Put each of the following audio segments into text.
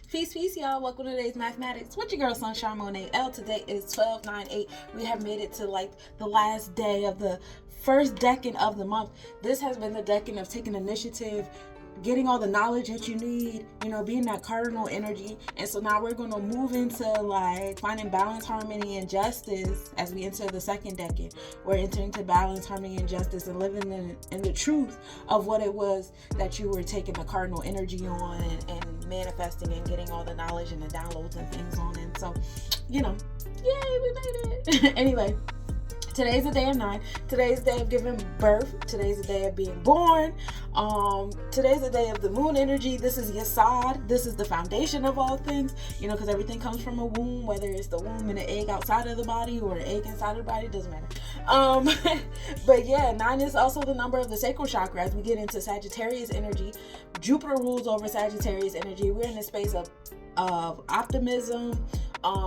Peace, y'all. Welcome to today's mathematics with your girl Sunshine Monet L. Today is 12/9/8. We have made it to like the last day of the first decan of the month. This has been the decan of taking initiative, getting all the knowledge that you need, being that cardinal energy. And so now we're going to move into like finding balance, harmony, and justice as we enter the second decan. We're entering to balance, harmony, and justice and living in the truth of what it was that you were taking the cardinal energy on and manifesting and getting all the knowledge and the downloads and things on. And so, yay, we made it. Anyway. Today's the day of 9. Today's the day of giving birth. Today's the day of being born. Today's the day of the moon energy. This is Yesod. This is the foundation of all things, because everything comes from a womb, whether it's the womb and an egg outside of the body or an egg inside of the body, doesn't matter. But yeah, 9 is also the number of the sacral chakra. As we get into Sagittarius energy, Jupiter rules over Sagittarius energy. We're in a space of optimism,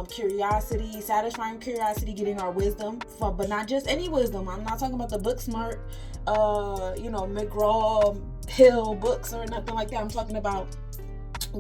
curiosity, satisfying curiosity, getting our wisdom from, but not just any wisdom. I'm not talking about the book smart, McGraw-Hill books or nothing like that. I'm talking about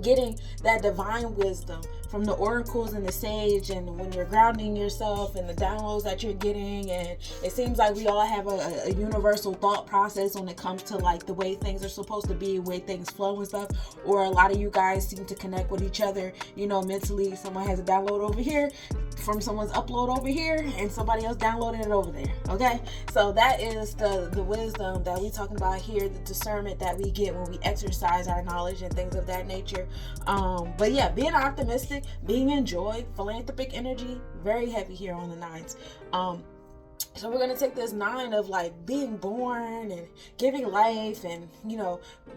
getting that divine wisdom from the oracles and the sage, and when you're grounding yourself and the downloads that you're getting. And it seems like we all have a universal thought process when it comes to like the way things are supposed to be, the way things flow and stuff. Or a lot of you guys seem to connect with each other, mentally. Someone has a download over here from someone's upload over here, and somebody else downloaded it over there. Okay, so that is the wisdom that we talking about here, the discernment that we get when we exercise our knowledge and things of that nature. But yeah, being optimistic, being in joy, philanthropic energy, very heavy here on the 9s. So we're going to take this 9 of like being born and giving life and,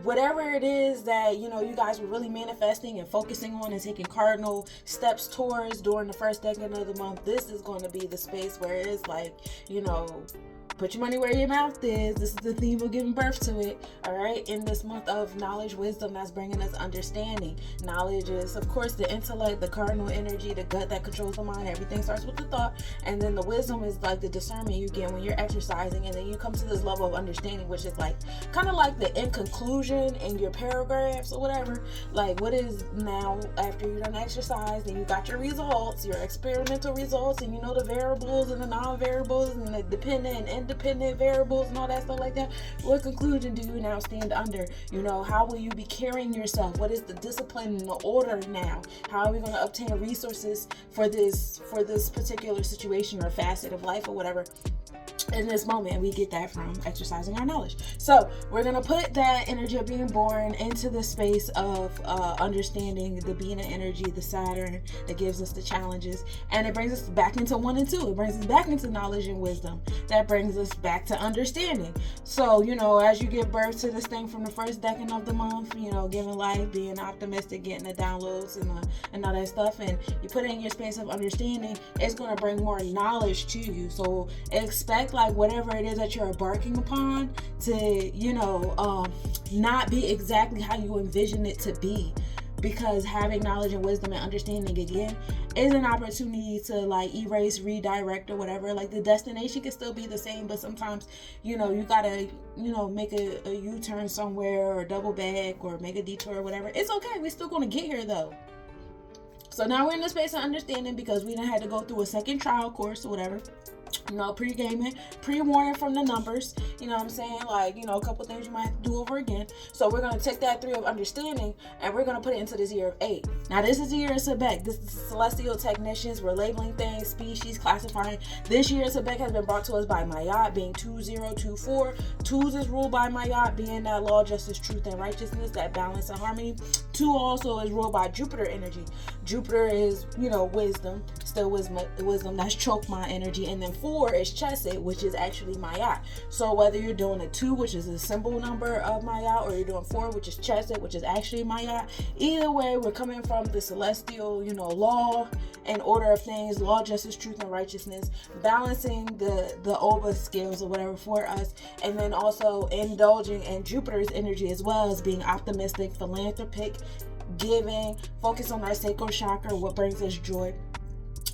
whatever it is that, you guys were really manifesting and focusing on and taking cardinal steps towards during the first decade of the month. This is going to be the space where it's like, put your money where your mouth is. This is the theme of giving birth to it. All right. In this month of knowledge, wisdom, that's bringing us understanding. Knowledge is, of course, the intellect, the cardinal energy, the gut that controls the mind. Everything starts with the thought. And then the wisdom is like the discernment you get when you're exercising. And then you come to this level of understanding, which is like kind of like the in conclusion in your paragraphs or whatever. Like what is now after you done exercise and you got your results, your experimental results, and the variables and the non-variables and the dependent and independent variables and all that stuff like that. What conclusion do you now stand under? How will you be carrying yourself? What is the discipline and the order now? How are we going to obtain resources for this particular situation or facet of life or whatever in this moment? And we get that from exercising our knowledge. So we're going to put that energy of being born into the space of understanding the being energy, the Saturn that gives us the challenges, and it brings us back into 1 and 2. It brings us back into knowledge and wisdom. That brings us back to understanding. So as you give birth to this thing from the first decan of the month, giving life, being optimistic, getting the downloads and all that stuff, and you put it in your space of understanding, it's going to bring more knowledge to you. So expect like whatever it is that you're embarking upon to not be exactly how you envision it to be, because having knowledge and wisdom and understanding again is an opportunity to like erase, redirect, or whatever. Like the destination can still be the same, but sometimes you gotta make a U-turn somewhere or double back or make a detour or whatever. It's okay, we're still gonna get here though. So now we're in the space of understanding because we done had to go through a second trial course or whatever. Pre-gaming, pre-warning from the numbers, what I'm saying? Like, a couple things you might have to do over again. So we're going to take that 3 of understanding and we're going to put it into this year of 8. Now, this is the year of Sebek. This is celestial technicians. We're labeling things, species, classifying. This year of Sebek has been brought to us by Mayat, being 2024. 2s is ruled by Mayat, being that law, justice, truth, and righteousness, that balance and harmony. 2 also is ruled by Jupiter energy. Jupiter is, wisdom, still wisdom, that's Chokma energy. And then 4 is Chesed, which is actually Mayat. So whether you're doing a 2, which is a symbol number of Mayat, or you're doing 4, which is Chesed, which is actually Mayat, either way, we're coming from the celestial, law and order of things, law, justice, truth, and righteousness, balancing the Oba scales or whatever for us, and then also indulging in Jupiter's energy as well as being optimistic, philanthropic, giving, focus on our sacral chakra, what brings us joy,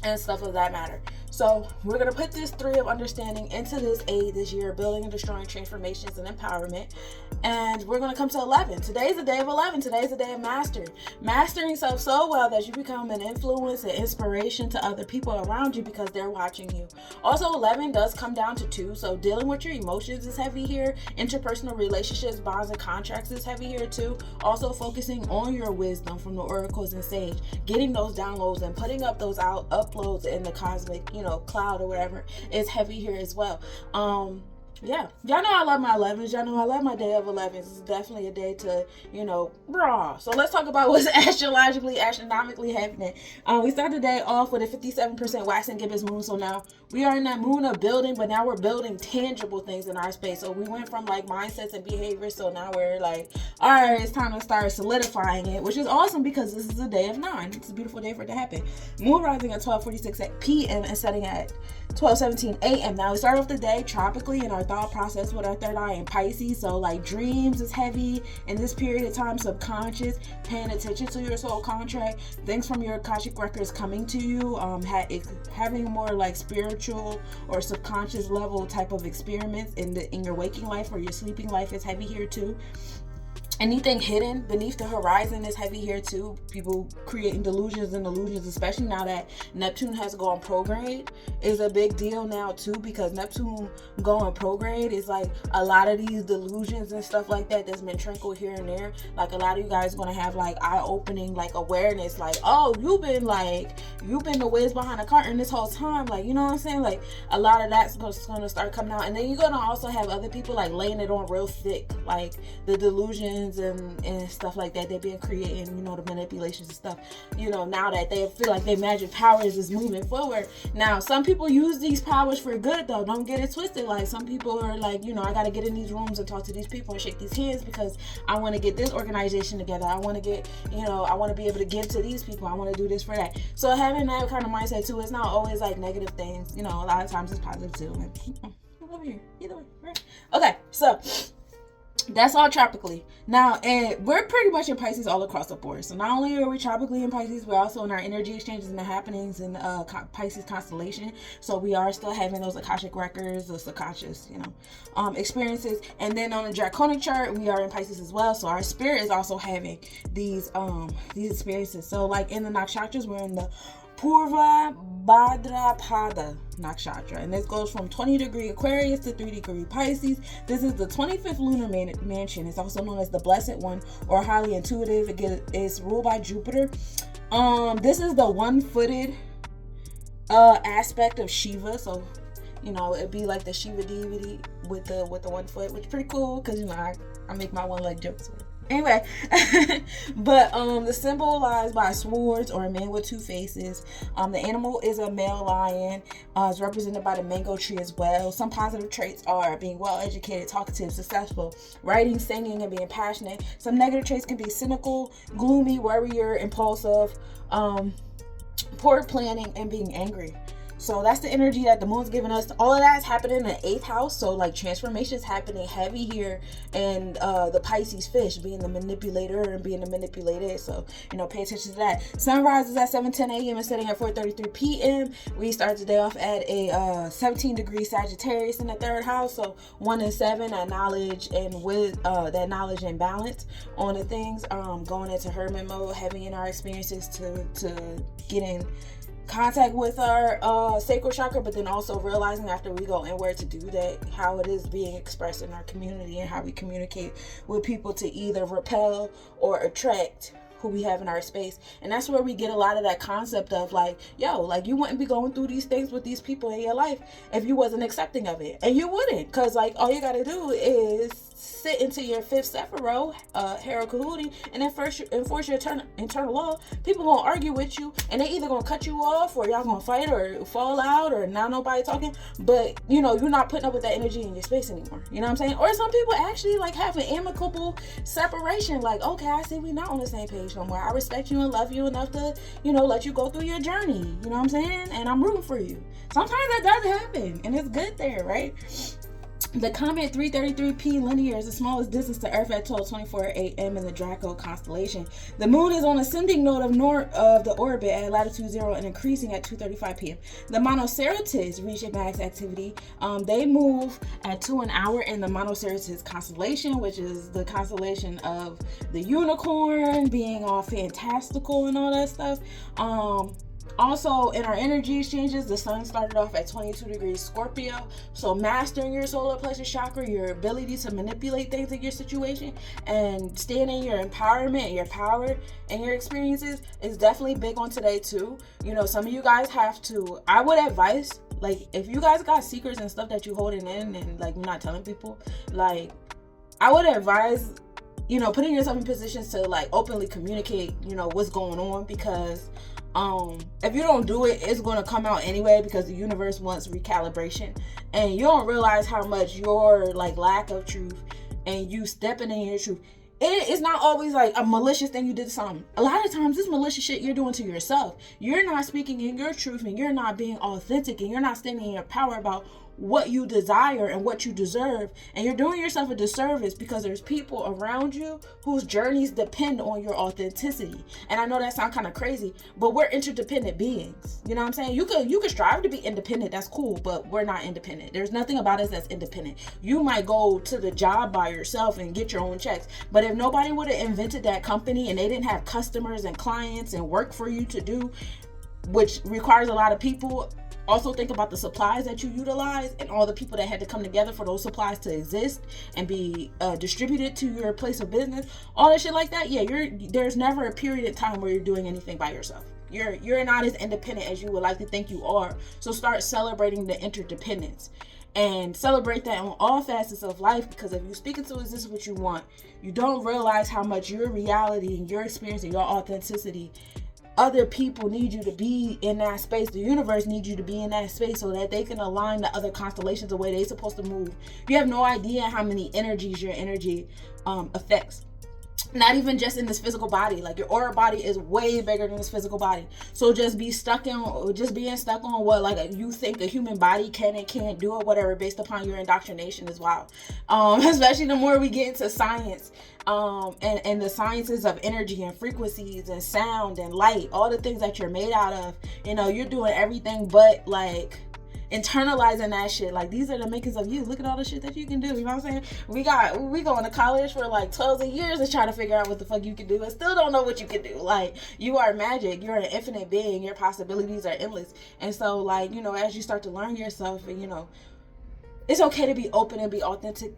and stuff of that matter. So we're going to put this 3 of understanding into this 8 this year, building and destroying transformations and empowerment. And we're going to come to 11. Today's the day of 11. Today's the day of mastery. Mastering self so well that you become an influence and inspiration to other people around you because they're watching you. Also, 11 does come down to 2. So dealing with your emotions is heavy here. Interpersonal relationships, bonds, and contracts is heavy here too. Also focusing on your wisdom from the oracles and sage. Getting those downloads and putting up those uploads in the cosmic, cloud or whatever is heavy here as well. Yeah, y'all know I love my 11s. Y'all know I love my day of 11s. It's definitely a day to, brah. So let's talk about what's astronomically happening. We start the day off with a 57% waxing gibbous moon. So now we are in that moon of building, but now we're building tangible things in our space. So we went from like mindsets and behaviors. So now we're like, all right, it's time to start solidifying it, which is awesome because this is a day of 9. It's a beautiful day for it to happen. Moon rising at 12:46 p.m. and setting at 12:17 a.m. Now we start off the day tropically in our thought process with our third eye in Pisces. So like dreams is heavy in this period of time, subconscious, paying attention to your soul contract, things from your Akashic records coming to you, having more like spiritual or subconscious level type of experiments in your waking life or your sleeping life is heavy here too. Anything hidden beneath the horizon is heavy here too. People creating delusions and illusions, especially now that Neptune has gone prograde, is a big deal now too, because Neptune going prograde is like a lot of these delusions and stuff like that that's been trickled here and there. Like a lot of you guys going to have like eye-opening like awareness, like, oh, you've been the whiz behind the curtain this whole time, like, you know what I'm saying? Like a lot of that's going to start coming out. And then you're going to also have other people like laying it on real thick, like the delusions and stuff like that they've been creating, the manipulations and stuff, now that they feel like their magic powers is moving forward. Now some people use these powers for good though, don't get it twisted. Like some people are like, I gotta get in these rooms and talk to these people and shake these hands because I want to get this organization together. I want to get, I want to be able to give to these people. I want to do this for that. So having that kind of mindset too, it's not always like negative things, a lot of times it's positive too. Like, over here, either way, right? Okay, so that's all tropically. Now, and we're pretty much in Pisces all across the board. So not only are we tropically in Pisces, we're also in our energy exchanges and the happenings in Pisces constellation. So we are still having those Akashic records, those subconscious, experiences. And then on the draconic chart, we are in Pisces as well. So our spirit is also having these experiences. So like in the nakshatras, we're in the Poorva Bhadrapada Nakhshatra, and this goes from 20-degree Aquarius to 3-degree Pisces. This is the 25th lunar mansion. It's also known as the Blessed One or highly intuitive. It's ruled by Jupiter. This is the one-footed aspect of Shiva. So it'd be like the Shiva deity with the 1 foot, which is pretty cool because I make my one leg jokes with it. Anyway, but the symbolized by swords or a man with 2 faces. The animal is a male lion. It's represented by the mango tree as well. Some positive traits are being well educated, talkative, successful, writing, singing, and being passionate. Some negative traits can be cynical, gloomy, worrier, impulsive, poor planning, and being angry. So that's the energy that the moon's giving us. All of that is happening in the 8th house. So like transformation is happening heavy here. And the Pisces fish being the manipulator and being the manipulated. So, pay attention to that. Sunrise is at 7:10 a.m. and setting at 4:33 p.m. We start the day off at a 17-degree Sagittarius in the 3rd house. So 1 and 7, that knowledge and with that knowledge and balance on the things. Going into hermit mode, heavy in our experiences to get in contact with our sacral chakra, but then also realizing after we go inward to do that, how it is being expressed in our community and how we communicate with people to either repel or attract who we have in our space. And that's where we get a lot of that concept of like, yo, like you wouldn't be going through these things with these people in your life if you wasn't accepting of it. And you wouldn't, because like all you got to do is sit into your 5th Sephiroth, Hero Kahudi, and enforce your internal law. People gonna argue with you, and they either gonna cut you off, or y'all gonna fight, or fall out, or not nobody talking. But you're not putting up with that energy in your space anymore. You know what I'm saying? Or some people actually like have an amicable separation. Like, okay, I see we not on the same page no more. I respect you and love you enough to, let you go through your journey. You know what I'm saying? And I'm rooting for you. Sometimes that does happen, and it's good there, right? The comet 333P linear is the smallest distance to Earth at 12:24 a.m. in the Draco constellation. The moon is on ascending node of the orbit at latitude 0 and increasing at 2:35 p.m. The Monocerotis reach max activity. They move at 2 an hour in the Monocerotis constellation, which is the constellation of the unicorn, being all fantastical and all that stuff. Also, in our energy exchanges, the sun started off at 22 degrees Scorpio. So mastering your solar plexus chakra, your ability to manipulate things in your situation and stand in your empowerment, your power, and your experiences is definitely big on today too. You know, some of you guys have to, I would advise, like, if you guys got secrets and stuff that you're holding in and like you're not telling people, like, I would advise, you know, putting yourself in positions to like openly communicate, you know, what's going on, because if you don't do it, it's going to come out anyway, because the universe wants recalibration, and you don't realize how much your like lack of truth and you stepping in your truth, it's not always like a malicious thing you did to something. A lot of times this malicious shit you're doing to yourself. You're not speaking in your truth, and you're not being authentic, and you're not standing in your power about what you desire and what you deserve, and you're doing yourself a disservice, because there's people around you whose journeys depend on your authenticity. And I know that sounds kind of crazy, but we're interdependent beings. You know what I'm saying? You could strive to be independent, that's cool, but we're not independent. There's nothing about us that's independent. You might go to the job by yourself and get your own checks, but if nobody would have invented that company and they didn't have customers and clients and work for you to do, which requires a lot of people. Also think about the supplies that you utilize and all the people that had to come together for those supplies to exist and be distributed to your place of business, all that shit like that. Yeah, there's never a period of time where you're doing anything by yourself. You're not as independent as you would like to think you are. So start celebrating the interdependence and celebrate that on all facets of life, because if you speak into existence what you want, you don't realize how much your reality and your experience and your authenticity, other people need you to be in that space. The universe needs you to be in that space so that they can align the other constellations the way they're supposed to move. You have no idea how many energies your energy affects. Not even just in this physical body. Like, your aura body is way bigger than this physical body. So just being stuck on what like you think a human body can and can't do or whatever based upon your indoctrination is wild. Especially the more we get into science, and the sciences of energy and frequencies and sound and light, all the things that you're made out of. You know, you're doing everything but like internalizing that shit. Like, these are the makers of you. Look at all the shit that you can do. You know what I'm saying? We going to college for like 12 years to try to figure out what the fuck you can do, and still don't know what you can do. Like, you are magic. You're an infinite being. Your possibilities are endless. And so, like, you know, as you start to learn yourself, and you know, it's okay to be open and be authentic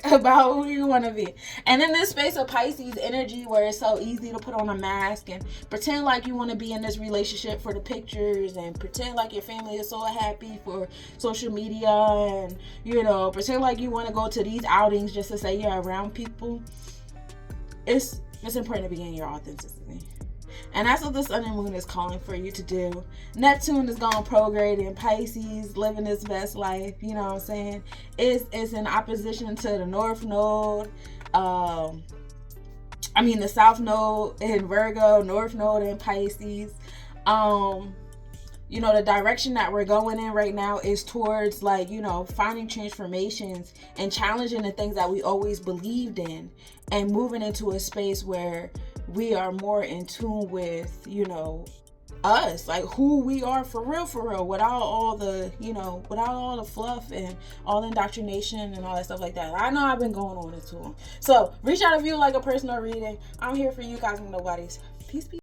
about who you want to be. And in this space of Pisces energy, where it's so easy to put on a mask and pretend like you want to be in this relationship for the pictures, and pretend like your family is so happy for social media, and you know, pretend like you want to go to these outings just to say you're around people, it's important to be in your authenticity. And that's what the sun and moon is calling for you to do. Neptune is going prograde in Pisces, living his best life. You know what I'm saying? It's in opposition to the North Node. The South Node in Virgo, North Node in Pisces. You know, the direction that we're going in right now is towards, like, you know, finding transformations and challenging the things that we always believed in, and moving into a space where we are more in tune with, you know, us, like who we are for real, without all the, you know, without all the fluff and all the indoctrination and all that stuff like that. I know I've been going on it too long. So reach out if you like a personal reading. I'm here for you, Cosmic Nobodies. Peace.